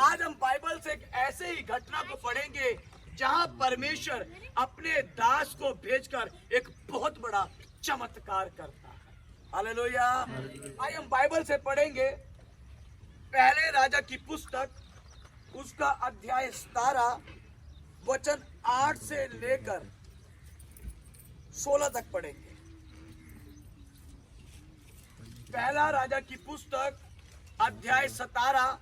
आज हम बाइबल से एक ऐसे ही घटना को पढ़ेंगे जहां परमेश्वर अपने दास को भेजकर एक बहुत बड़ा चमत्कार करता है। हालेलुया। आइए हम बाइबल से पढ़ेंगे पहले राजा की पुस्तक उसका अध्याय 17 वचन 8 से लेकर 16 तक पढ़ेंगे। पहला राजा की पुस्तक अध्याय 17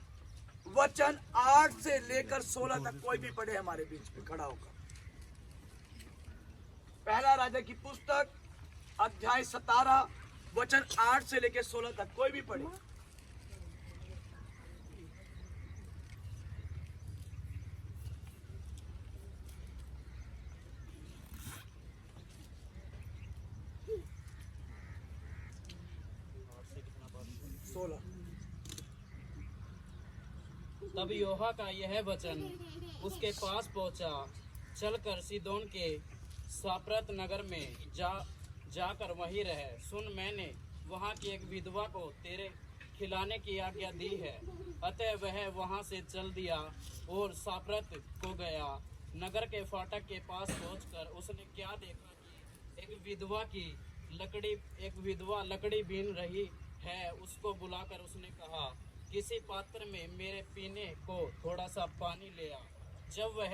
वचन 8 से लेकर 16 तक। कोई भी पढ़े हमारे बीच में खड़ा होकर। पहला राजा की पुस्तक अध्याय 17 वचन 8 से लेकर 16 तक। कोई भी पढ़े। तब योहा का यह वचन उसके पास पहुंचा, चलकर सीदोन के साप्रत नगर में जाकर वहीं रहे। सुन, मैंने वहां की एक विधवा को तेरे खिलाने की आज्ञा दी है। अतः वह वहां से चल दिया और साप्रत को गया। नगर के फाटक के पास पहुंचकर उसने क्या देखा कि एक विधवा लकड़ी बीन रही है। उसको बुलाकर उसने कहा, किसी पात्र में मेरे पीने को थोड़ा सा पानी ले आ। जब वह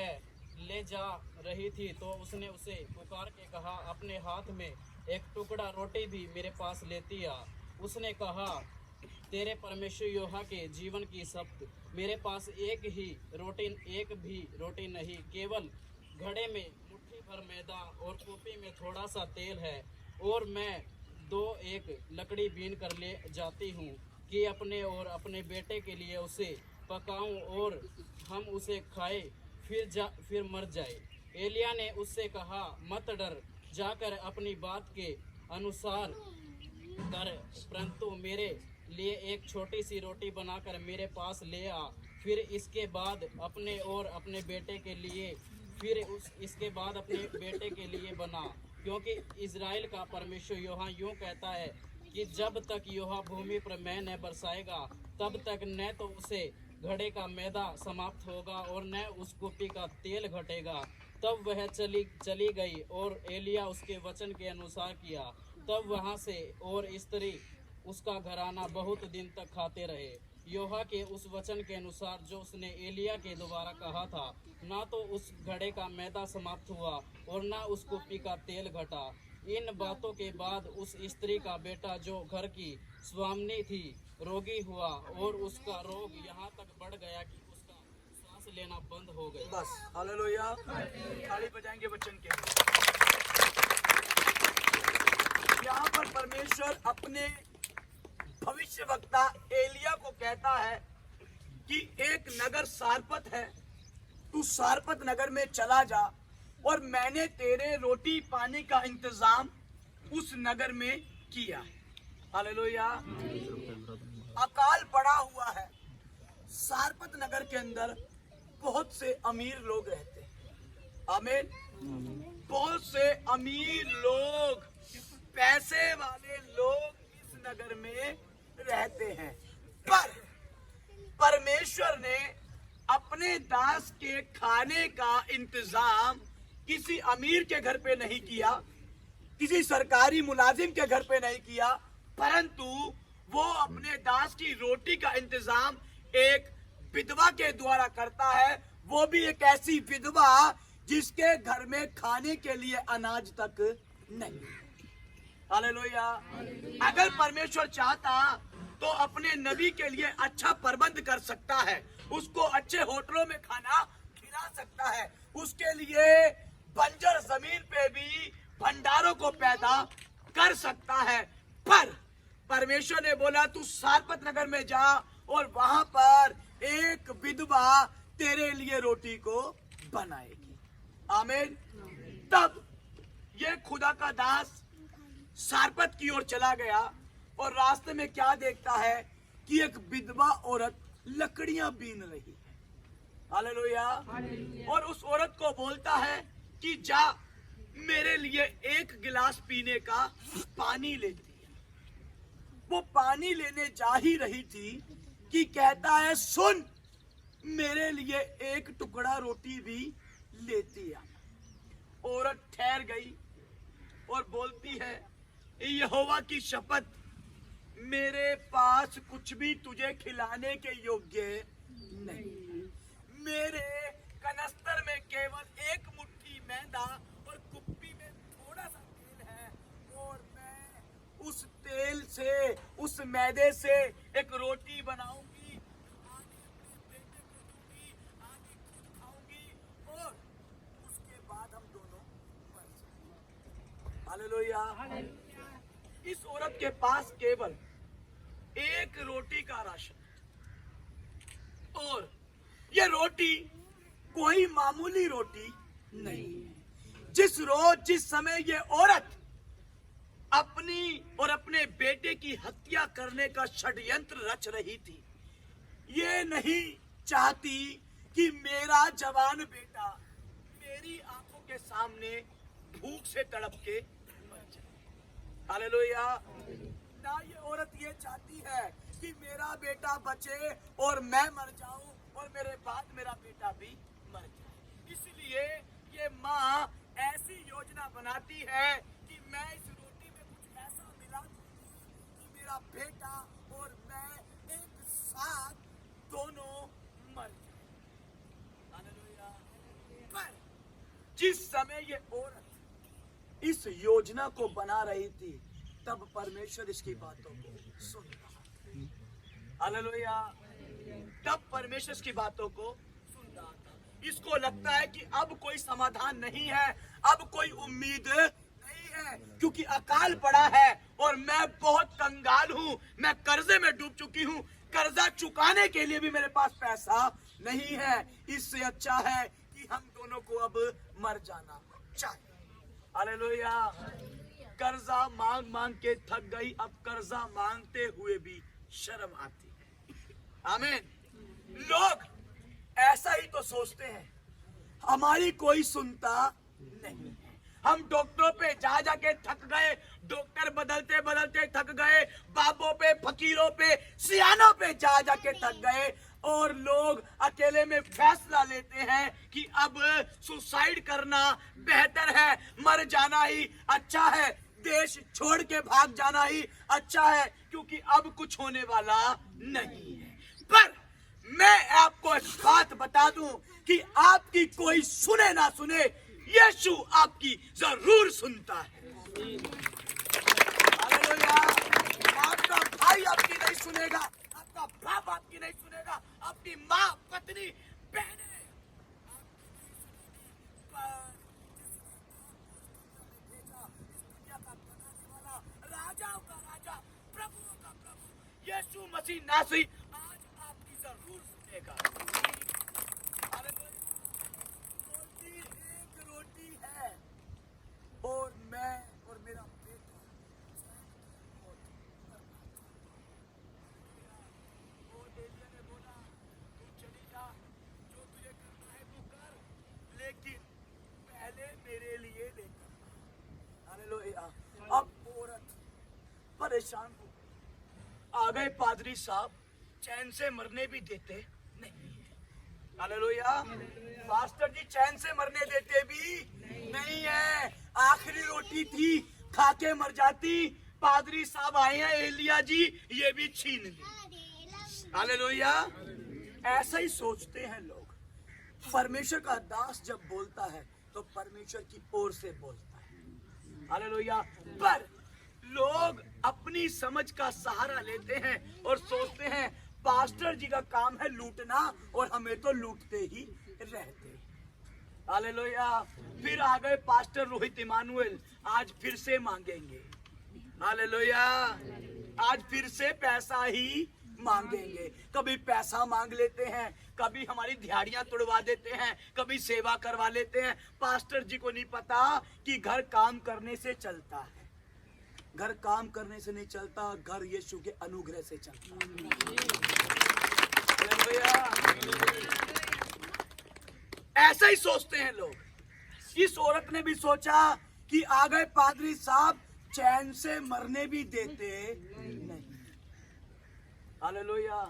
ले जा रही थी तो उसने उसे पुकार के कहा, अपने हाथ में एक टुकड़ा रोटी भी मेरे पास लेती आ। उसने कहा, तेरे परमेश्वर यहोवा के जीवन की शपथ, मेरे पास एक भी रोटी नहीं, केवल घड़े में मुट्ठी भर मैदा और कूपी में थोड़ा सा तेल है। और मैं 2 लकड़ी बीन कर ले जाती हूँ कि अपने और अपने बेटे के लिए उसे पकाऊं और हम उसे खाए फिर मर जाए। एलिया ने उससे कहा, मत डर, जाकर अपनी बात के अनुसार कर, परंतु मेरे लिए एक छोटी सी रोटी बनाकर मेरे पास ले आ। फिर इसके बाद अपने और अपने बेटे के लिए बना, क्योंकि इज़राइल का परमेश्वर यहोवा यूं कहता है कि जब तक यहोवा भूमि पर मैं न बरसाएगा, तब तक न तो उसे घड़े का मैदा समाप्त होगा और न उस कुप्पी का तेल घटेगा। तब वह चली गई और एलिया उसके वचन के अनुसार किया। तब वहां से और स्त्री उसका घराना बहुत दिन तक खाते रहे, यहोवा के उस वचन के अनुसार जो उसने एलिया के द्वारा कहा था। ना तो उस घड़े का मैदा समाप्त हुआ और ना उस कुप्पी का तेल घटा। इन बातों के बाद उस स्त्री का बेटा जो घर की स्वामिनी थी रोगी हुआ और उसका रोग यहाँ तक बढ़ गया कि उसका सांस लेना बंद हो गया। बस। हालेलुया। ताली बजाएंगे वचन के। यहाँ पर परमेश्वर अपने भविष्यवक्ता एलिया को कहता है कि एक नगर सारपत है, तू सारपत नगर में चला जा और मैंने तेरे रोटी पानी का इंतजाम उस नगर में किया है। हालेलुया। अकाल पड़ा हुआ है। सारपत नगर के अंदर बहुत से अमीर लोग रहते हैं। आमीन। बहुत से अमीर लोग, पैसे वाले लोग इस नगर में रहते हैं। पर परमेश्वर ने अपने दास के खाने का इंतजाम किसी अमीर के घर पे नहीं किया, किसी सरकारी मुलाजिम के घर पे नहीं किया, परंतु वो अपने दास की रोटी का इंतजाम एक विधवा के द्वारा करता है। वो भी एक ऐसी विधवा जिसके घर में खाने के लिए अनाज तक नहीं। हालेलुया। अगर परमेश्वर चाहता तो अपने नबी के लिए अच्छा प्रबंध कर सकता है, उसको अच्छे होटलों में खाना खिला सकता है, उसके लिए बंजर जमीन पे भी भंडारों को पैदा कर सकता है। पर परमेश्वर ने बोला, तू सारपत नगर में जा और वहां पर एक विधवा तेरे लिए रोटी को बनाएगी। आमीन। तब ये खुदा का दास सारपत की ओर चला गया और रास्ते में क्या देखता है कि एक विधवा औरत लकड़ियां बीन रही है। हालेलुया। और उस औरत को बोलता है कि जा मेरे लिए 1 गिलास पीने का पानी लेती है। वो पानी लेने जा ही रही थी कि कहता है, सुन, मेरे लिए एक टुकड़ा रोटी भी लेती आना। औरत ठहर गई और बोलती है, यहोवा की शपथ, मेरे पास कुछ भी तुझे खिलाने के योग्य नहीं। मेरे कनस्तर में केवल एक मुट्ठी मैदा और कुप्पी में थोड़ा सा तेल है, और मैं उस तेल से, उस मैदे से एक रोटी बनाऊंगी, आगे अपने बेटे को दूंगी, आगे खुद खाऊंगी, और उसके बाद हम दोनों मर जाएंगे। हालेलुया। इस औरत के पास केवल एक रोटी का राशन, और ये रोटी कोई मामूली रोटी नहीं। जिस समय ये औरत अपनी और अपने बेटे की हत्या करने का षड्यंत्र रच रही थी, ये नहीं चाहती कि मेरा जवान बेटा मेरी आंखों के सामने भूख से तड़प के मर जाए। हालेलुया। ना ये औरत ये चाहती है कि मेरा बेटा बचे और मैं मर जाऊं और मेरे बाद मेरा बेटा भी मर जाए। इसलिए ये माँ ऐसी योजना बनाती है कि मैं इस रोटी में कुछ ऐसा मिला दूंगी कि मेरा बेटा और मैं एक साथ दोनों मर जाए। हालेलुया। पर जिस समय ये औरत इस योजना को बना रही थी, तब परमेश्वर इसकी बातों को सुन रहा। हालेलुया। तब परमेश्वर की बातों को सुन रहा था। इसको लगता है कि अब कोई समाधान नहीं है, अब कोई उम्मीद नहीं है, क्योंकि अकाल पड़ा है और मैं बहुत कंगाल हूँ, मैं कर्जे में डूब चुकी हूँ, कर्जा चुकाने के लिए भी मेरे पास पैसा नहीं है। इससे अच्छा है कि हम दोनों को अब मर जाना चाहिए। हालेलुया। कर्जा मांग मांग के थक गई, अब कर्जा मांगते हुए भी शर्म आती है। आमीन। लोग ऐसा ही तो सोचते हैं, हमारी कोई सुनता नहीं है। हम डॉक्टरों पे जा जाके थक गए, डॉक्टर बदलते बदलते थक गए, बाबों पे, फकीरों पे, सियानों पे जा जाके थक गए, और लोग अकेले में फैसला लेते हैं कि अब सुसाइड करना बेहतर है, मर जाना ही अच्छा है, देश छोड़ के भाग जाना ही अच्छा है, क्योंकि अब कुछ होने वाला नहीं है। पर मैं आपको एक बात बता दूं कि आपकी कोई सुने ना सुने, यीशु आपकी जरूर सुनता है। हालेलुया। आपका भाई आपकी नहीं सुनेगा, आपका बाप आपकी नहीं सुनेगा, आपकी माँ, पत्नी, बहनें आपकी नहीं सुनेगी, पर जिसने भेजा, इस दुनिया का बनाने वाला, राजाओं का राजा, प्रभुओं का प्रभु यीशु मसीह नासरी आज आपकी जरूर सुनेगा। रोटी एक रोटी है, और मैं और मेरा बेटा एलिया ने बोला, तू चली जा, जो तुझे करना है तू कर, लेकिन पहले मेरे लिए लेकर। हालेलुया। अब औरत परेशान हो, आ गए पादरी साहब, चैन से मरने भी देते नहीं। हालेलुया। पास्टर जी चैन से मरने देते भी नहीं है। आखिरी रोटी थी, खा के मर जाती, पादरी साहब आए हैं, एलिया जी, ये भी छीन ली। हालेलुया। ऐसा ही सोचते हैं लोग। परमेश्वर का दास जब बोलता है तो परमेश्वर की ओर से बोलता है। हालेलुया। पर लोग अपनी समझ का सहारा लेते हैं और सोचते हैं पास्टर जी का काम है लूटना, और हमें तो लूटते ही रहते। हालेलुया। फिर आ गए पास्टर रोहित इमानुएल, आज फिर से मांगेंगे। हालेलुया। आज फिर से पैसा ही मांगेंगे। कभी पैसा मांग लेते हैं, कभी हमारी दिहाड़ियां तोड़वा देते हैं, कभी सेवा करवा लेते हैं। पास्टर जी को नहीं पता कि घर काम करने से चलता है। घर काम करने से नहीं चलता, घर यीशु के अनुग्रह से चलता है। ऐसा ही सोचते हैं लोग। इस औरत ने भी सोचा कि आ गए पादरी साहब, चैन से मरने भी देते नहीं। हालेलुया।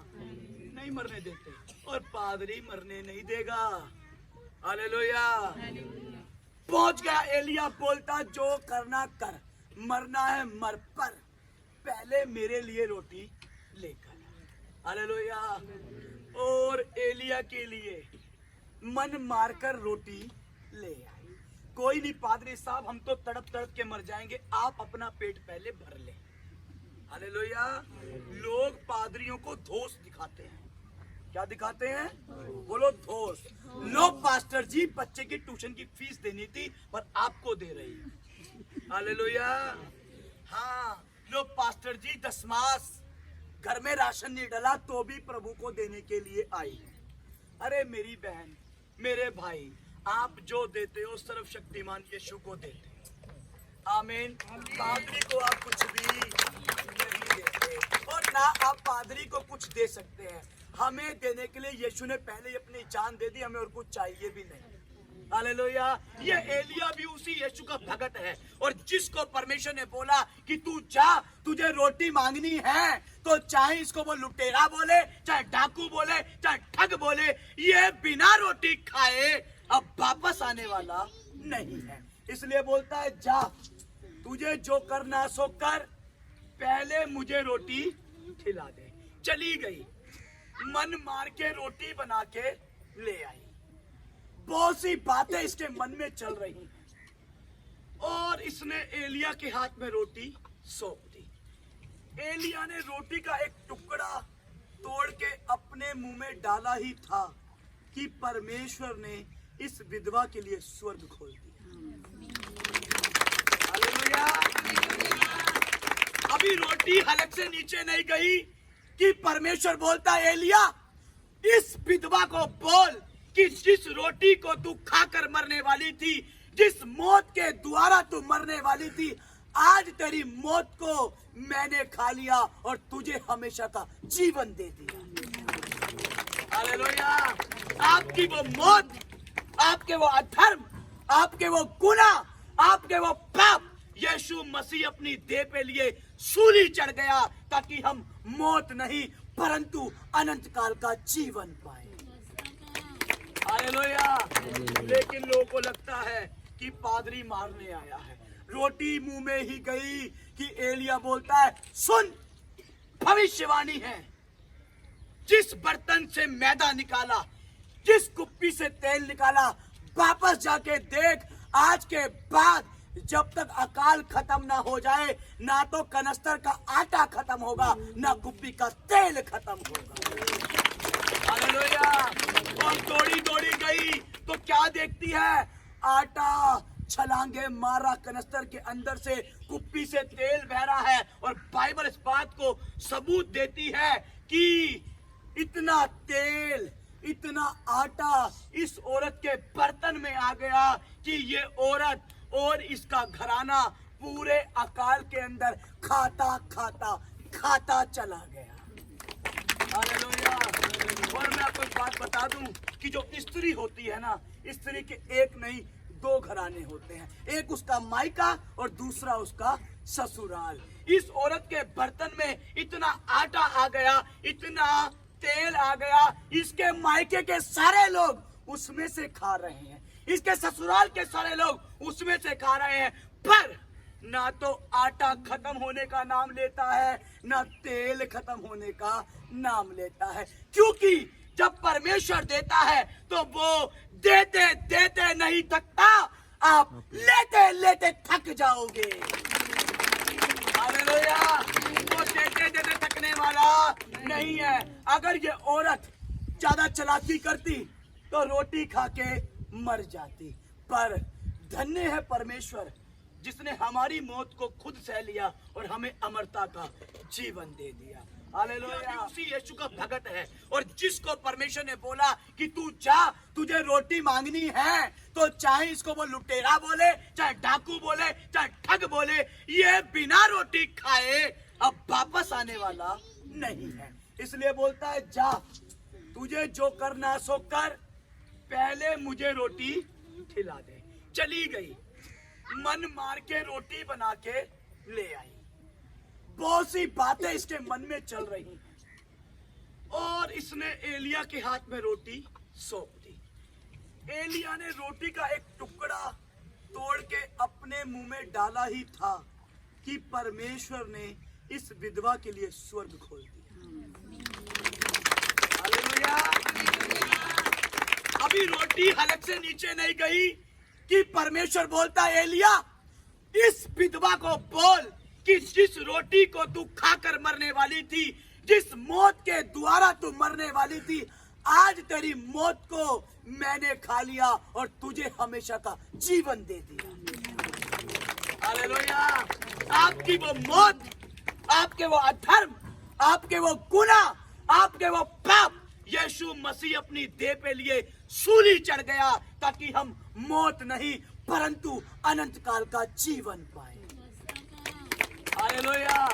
नहीं मरने देते, और पादरी मरने नहीं देगा। हालेलुया। पहुंच गया एलिया, बोलता जो करना कर, मरना है मर, पर पहले मेरे लिए रोटी लेकर। हालेलुया। और एलिया के लिए मन मारकर रोटी ले आई। कोई नहीं पादरी साहब, हम तो तड़प तड़प के मर जाएंगे, आप अपना पेट पहले भर ले। हालेलुया। लोग पादरियों को दोष दिखाते हैं। क्या दिखाते हैं? बोलो दोष। लो पास्टर जी, बच्चे की ट्यूशन की फीस देनी थी पर आपको दे रही है। हालेलुया। हाँ, लो पास्टर जी, दशमास, घर में राशन नहीं डला तो भी प्रभु को देने के लिए आई। अरे मेरी बहन, मेरे भाई, आप जो देते हो सर्वशक्तिमान यीशु को देते हो। आमीन। पादरी को आप कुछ भी नहीं देते और ना आप पादरी को कुछ दे सकते हैं। हमें देने के लिए यीशु ने पहले ही अपनी जान दे दी, हमें और कुछ चाहिए भी नहीं। हालेलुया। ये एलिया भी उसी यीशु का भगत है, और जिसको परमेश्वर ने बोला कि तू जा, तुझे रोटी मांगनी है, तो चाहे इसको वो लुटेरा बोले, चाहे डाकू बोले, चाहे ठग बोले, ये बिना रोटी खाए अब वापस आने वाला नहीं है। इसलिए बोलता है जा, तुझे जो करना सो कर, पहले मुझे रोटी खिला दे। चली गई, मन मार के रोटी बना के ले आई। बहुत सी बातें इसके मन में चल रही हैं और इसने एलिया के हाथ में रोटी सौंप दी। एलिया ने रोटी का एक टुकड़ा तोड़ के अपने मुंह में डाला ही था कि परमेश्वर ने इस विधवा के लिए स्वर्ग खोल दिया। हालेलुया। अभी रोटी हलक से नीचे नहीं गई कि परमेश्वर बोलता है एलिया, इस विधवा को बोल कि जिस रोटी को तू खाकर मरने वाली थी, जिस मौत के द्वारा तू मरने वाली थी, आज तेरी मौत को मैंने खा लिया और तुझे हमेशा का जीवन दे दिया। हालेलुया। आपकी वो मौत, आपके वो अधर्म, आपके वो गुनाह, आपके वो पाप, यीशु मसीह अपनी देह पे लिए सूली चढ़ गया ताकि हम मौत नहीं परंतु अनंत काल का जीवन पाए। हालेलुया। लेकिन लोगों को लगता है कि पादरी मारने आया है। रोटी मुंह में ही गई कि एलिया बोलता है सुन, भविष्यवाणी है, जिस बर्तन से मैदा निकाला, जिस कुप्पी से तेल निकाला, वापस जाके देख, आज के बाद जब तक अकाल खत्म ना हो जाए, ना तो कनस्तर का आटा खत्म होगा, ना कुप्पी का तेल खत्म होगा। हालेलुया। और दौड़ी दौड़ी गई तो क्या देखती है? आटा छलांगे मारा, कनस्तर के अंदर से कुप्पी से तेल बह रहा है, और बाइबल इस बात को सबूत देती है कि इतना तेल, इतना आटा इस औरत के बर्तन में आ गया कि ये औरत और इसका घराना पूरे अकाल के अंदर खाता खाता खाता चला गया। हालेलुया। और मैं आपको एक बात बता दूं कि जो स्त्री होती है ना, स्त्री के एक नहीं दो घराने होते हैं, एक उसका मायका और दूसरा उसका ससुराल। इस औरत के बर्तन में इतना आटा आ गया, इतना तेल आ गया, इसके मायके के सारे लोग उसमें से खा रहे हैं, इसके ससुराल के सारे लोग उसमें से खा रहे हैं, पर ना तो आटा खत्म होने का नाम लेता है, ना तेल खत्म होने का नाम लेता है। क्योंकि जब परमेश्वर देता है तो वो देते देते नहीं थकता, आप लेते लेते थक जाओगे। हालेलुया। वो देते देते थकने वाला नहीं है। अगर ये औरत ज्यादा चालाकी करती तो रोटी खा के मर जाती, पर धन्य है परमेश्वर जिसने हमारी मौत को खुद सह लिया और हमें अमरता का जीवन दे दिया। हालेलुया। उसी यीशु का भगत है, और जिसको परमेश्वर ने बोला कि तू जा, तुझे रोटी मांगनी है, तो चाहे इसको वो लुटेरा बोले, चाहे डाकू बोले, चाहे ठग बोले, ये बिना रोटी खाए अब वापस आने वाला नहीं है। इसलिए बोलता है जा, तुझे जो करना सो कर, पहले मुझे रोटी खिला दे। चली गई, मन मार के रोटी बना के ले आई। बहुत सी बातें इसके मन में चल रही हैं और इसने एलिया के हाथ में रोटी सौंप दी। एलिया ने रोटी का एक टुकड़ा तोड़ के अपने मुंह में डाला ही था कि परमेश्वर ने इस विधवा के लिए स्वर्ग खोल दिया। हालेलुया। अभी रोटी हलक से नीचे नहीं गई कि परमेश्वर बोलता है, एलिया इस विधवा को बोल कि जिस रोटी को तू खाकर मरने वाली थी, जिस मौत के द्वारा तू मरने वाली थी, आज तेरी मौत को मैंने खा लिया और तुझे हमेशा का जीवन दे दिया। हालेलुया। आपकी वो मौत, आपके वो अधर्म, आपके वो गुनाह, आपके वो पाप यीशु मसीह अपनी देह पे लिए सूली चढ़ गया ताकि हम मौत नहीं परंतु अनंत काल का जीवन पाए। हालेलुया।